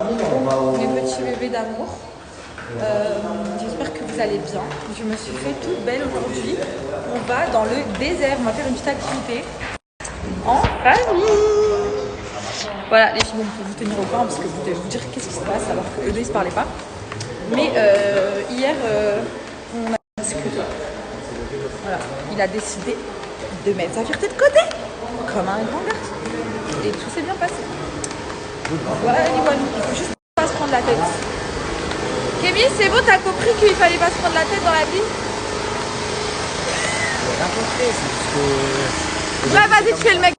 Mes petits bébés d'amour, j'espère que vous allez bien. Je me suis fait toute belle aujourd'hui. On va dans le désert, on va faire une petite activité en famille. Voilà les filles, bon, pour vous tenir au courant parce que vous devez vous dire qu'est-ce qui se passe alors qu'eux deux ils se parlaient pas. Mais hier, on a discuté. Voilà, il a décidé de mettre sa fierté de côté comme un grand garçon. Et tout s'est bien passé. Voilà, il faut juste pas se prendre la tête. Kémy, c'est bon, t'as compris qu'il fallait pas se prendre la tête dans la vie? Ouais, vas-y, tu fais le mec.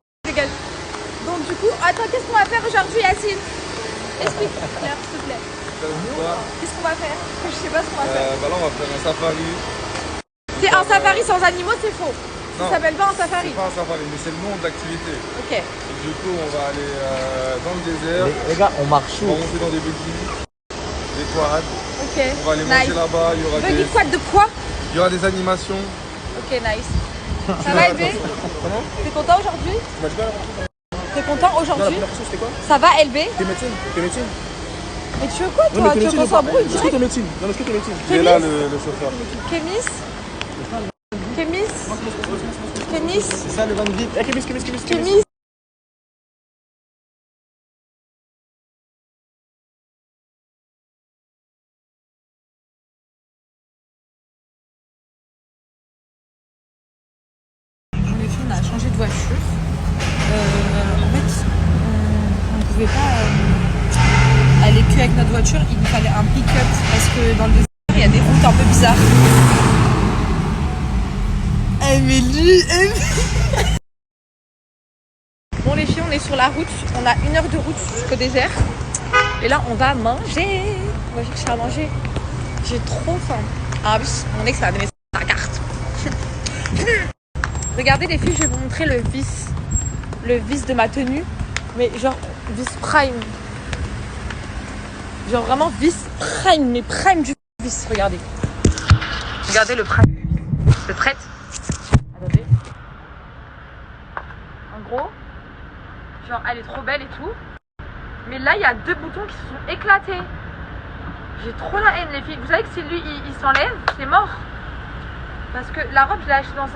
Donc du coup, attends, qu'est-ce qu'on va faire aujourd'hui, Yacine? Explique, Claire, s'il te plaît. Qu'est-ce qu'on va faire? Je sais pas ce qu'on va faire. Bah là, on va faire un safari. C'est un safari sans animaux, c'est faux. Ça s'appelle pas un safari. C'est pas un safari, mais c'est le nom de l'activité. Ok. Et du coup, on va aller dans le désert. Les gars, on marche où? On va monter dans des buggy, des quads. Ok. On va aller manger là-bas. Il y aura Buggy quad de quoi? Il y aura des animations. Ok, nice. Ça va, LB? Comment? T'es content aujourd'hui? Tu m'as dit quoi? T'es content aujourd'hui? C'était quoi? Ça va, LB? T'es médecine? T'es médecine? Mais tu veux quoi, toi? Tu veux qu'on s'embrouille direct? Est-ce que t'es médecine? Non, est-ce que t'es médecine? Il est là, le chauffeur. Kémis? Kémis? Kémis? C'est ça le Van Vliet. Eh, Kémis. Kémis? Les filles, on a changé de voiture. En fait, on ne pouvait pas aller que avec notre voiture. Il nous fallait un pick-up parce que dans le désert, il y a des routes un peu bizarres. Amélie. Bon les filles, on est sur la route. On a 1 heure de route jusqu'au désert. Et là, on va manger. On va chercher à manger. J'ai trop faim. Ah oui, mon ex m'a donné sa carte. Regardez les filles, je vais vous montrer le vice. Le vice de ma tenue. Mais genre, vice prime. Genre vraiment vice prime. Mais prime du vice, regardez. Regardez le prime. Vous êtes prête? Attendez. En gros, genre elle est trop belle et tout. Mais là, il y a 2 boutons qui se sont éclatés. J'ai trop la haine, les filles. Vous savez que si lui, il s'enlève, c'est mort. Parce que la robe, je l'ai achetée dans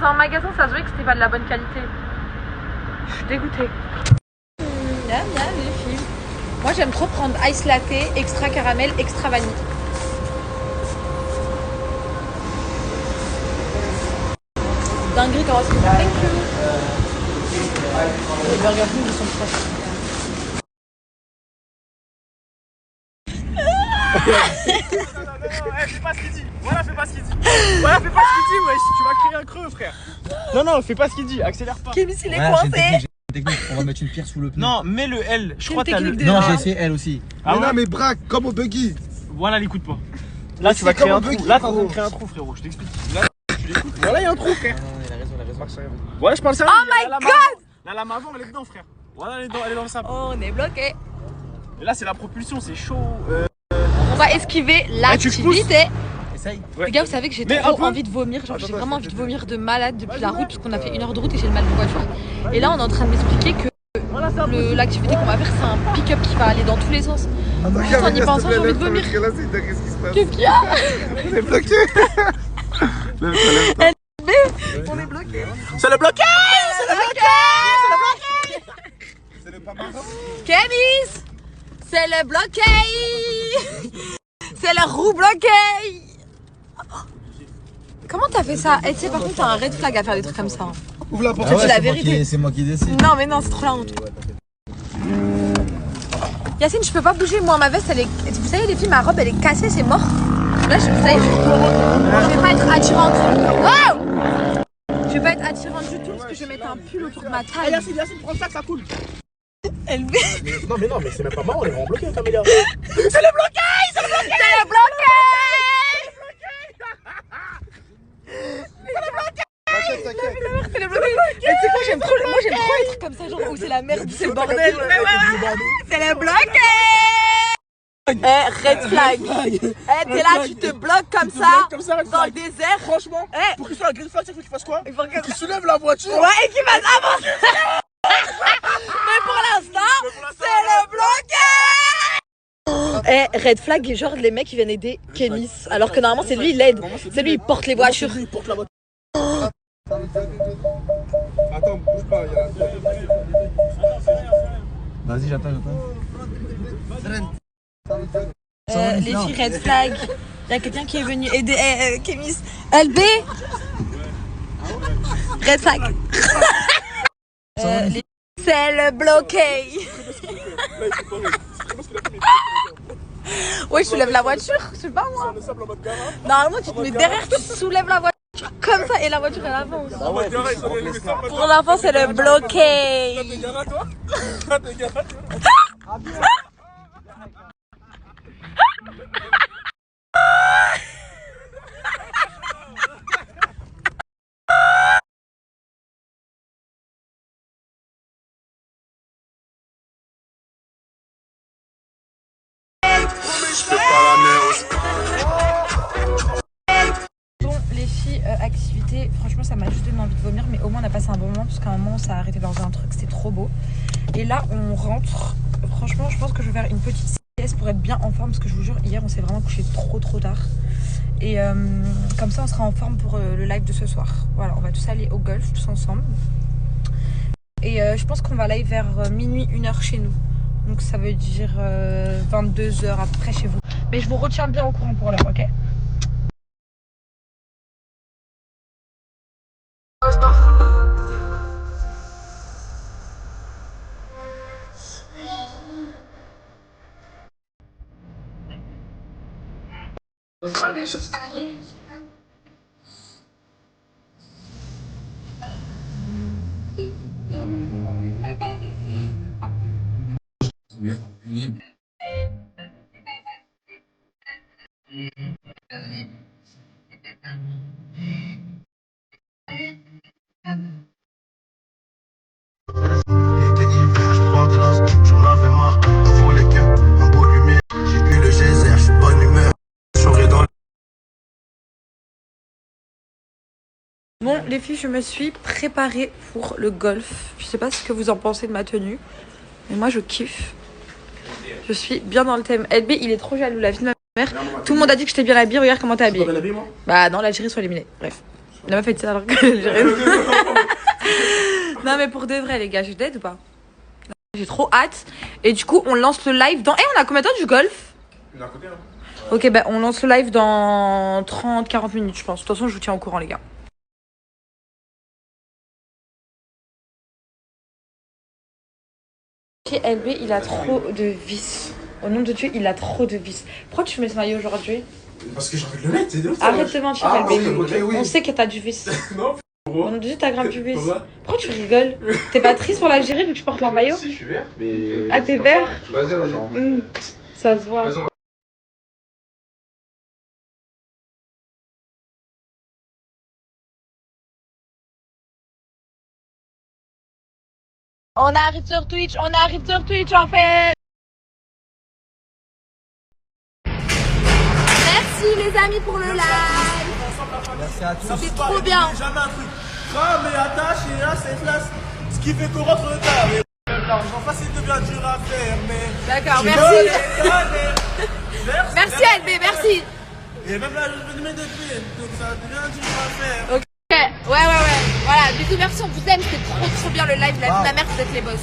un magasin, ça se voyait que c'était pas de la bonne qualité. Je suis dégoûtée. Miam, miam, les filles. Moi, j'aime trop prendre ice latte, extra caramel, extra vanille. Dinguerie, comment est-ce que thank you. Les burgers plus, ils sont proches. Fais pas ce qu'il dit. Voilà, fais pas ce qu'il dit. Voilà, fais pas ce qu'il dit, wesh. Tu vas créer un creux, frère. Non, fais pas ce qu'il dit. Accélère pas. Kémy, il est coincé. Technique, on va mettre une pierre sous le pneu. Non, mets le L. Je crois que t'as le. Non, j'ai essayé L aussi. Ah non, mais braque, comme au buggy. Voilà, l'écoute pas. Là, tu vas créer un trou. Là, t'es en train de créer un trou, frérot. Je t'explique. Là, tu l'écoutes. Voilà, il y a un trou, frère. Non, il a raison. Ouais, je parle sérieux. Oh my god! La lame avant, elle est dedans, frère. Voilà, elle est dans le sable. Oh, on est bloqué. Et là, c'est la propulsion, c'est chaud. On va esquiver l'activité. Essaye. Les gars, vous savez que j'ai trop envie de vomir. Genre, j'ai vraiment envie de vomir de malade depuis la route, parce qu'on a fait 1 heure de route et j'ai le mal de voiture. Et là, on est en train de m'expliquer que l'activité qu'on va faire, c'est un pick-up qui va aller dans tous les sens. Juste en y pensant, j'ai envie de vomir. Qu'est-ce qu'il y a? On est bloqué. On est bloqué. C'est le bloqué. C'est le pamaron. Kémis, c'est le bloqué. C'est le roue bloqué. Comment t'as fait ça? Et tu sais, par contre, t'as un red flag à faire des trucs comme ça. Ouvre la porte. C'est la vérité. C'est moi qui décide. Non, mais non, c'est trop la honte. Yacine, je peux pas bouger. Moi, ma veste, elle est. Vous savez, les filles, ma robe, elle est cassée, c'est mort. Là, je vais pas être attirante. Oh! Je vais pas être attirante du tout parce que je vais mettre un pull autour de ma taille. Yacine, prends ça que ça coule. Elle Non, mais c'est même pas marrant, on est vraiment bloqué, Camélia. C'est le bloqué! C'est le bloqué! C'est le bloqué! C'est le bloqué! Et tu sais quoi, j'aime trop les trucs comme ça, genre où c'est la merde, c'est le bordel. C'est le bloqué! Eh, red flag! Eh, t'es là, tu te bloques comme ça dans le désert. Franchement, pour qu'il soit un green flag, il faut qu'il fasse quoi? Il faut qu'il soulève la voiture. Ouais, et qu'il fasse avancer! Mais Eh, red flag, genre les mecs qui viennent aider Kémis. Alors que normalement c'est lui il aide. C'est lui il porte les voitures. Il porte la voiture. Attends, bouge pas, il y a Vas-y, j'attends. Les filles red flag. Il y a quelqu'un qui est venu aider Kémis. LB. Red flag. C'est le bloqué. Ouais, je soulève la voiture, je sais pas moi. Normalement, tu te mets derrière, tu soulèves la voiture comme ça et la voiture elle avance. Pour l'enfant, c'est le bloqué. Bon, les filles, activité, franchement ça m'a juste donné envie de vomir, mais au moins on a passé un bon moment parce qu'à un moment on s'est arrêté dans un truc, c'était trop beau. Et là on rentre, franchement je pense que je vais faire une petite sieste pour être bien en forme parce que je vous jure hier on s'est vraiment couché trop tard. Et comme ça on sera en forme pour le live de ce soir. Voilà, on va tous aller au golf tous ensemble. Et je pense qu'on va live vers minuit, 1h chez nous. Donc ça veut dire 22h à peu près chez vous. Mais je vous retiens bien au courant pour l'heure, ok? Bon les filles, je me suis préparée pour le golf. Je sais pas ce que vous en pensez de ma tenue, mais moi je kiffe. Je suis bien dans le thème. LB il est trop jaloux, la vie de ma mère. Tout le monde a dit que j'étais bien habillée, regarde comment t'es habillée. Bah non, l'Algérie soit éliminée, bref. La meuf a dit ça alors que l'Algérie... Non mais pour de vrai les gars, je t'aide ou pas? J'ai trop hâte. Et du coup on lance le live dans... on a combien de temps du golf? D'un côté, hein. Ok, bah on lance le live dans 30-40 minutes je pense. De toute façon je vous tiens au courant les gars. LB il a trop de vis. Au nom de Dieu il a trop de vis. Pourquoi tu mets ce maillot aujourd'hui? Parce que j'ai envie de le mettre, c'est de Arrête de mentir LB. Oui. On sait que t'as du vis. Non, Au nom de Dieu t'as grave du vis. pourquoi Tu rigoles? T'es pas triste pour l'Algérie vu que tu portes leur maillot? Si, je suis vert, mais... Ah t'es vert? Vas-y, vas-y. Ça se voit. Vas-y. On arrive sur Twitch en fait. Merci les amis pour le live. Merci à tous. C'est trop bien. Jamais un truc. Crame et attache et là c'est place. Ce qui fait qu'on rentre tard. En face il devient dur à faire, mais... D'accord, merci. Merci LB, merci. Et même là je me mets des pieds, donc ça devient dur à faire. Ok, ouais. Voilà, bisous, merci, on vous aime, c'était trop bien le live, la vie de ma mère, vous êtes les boss.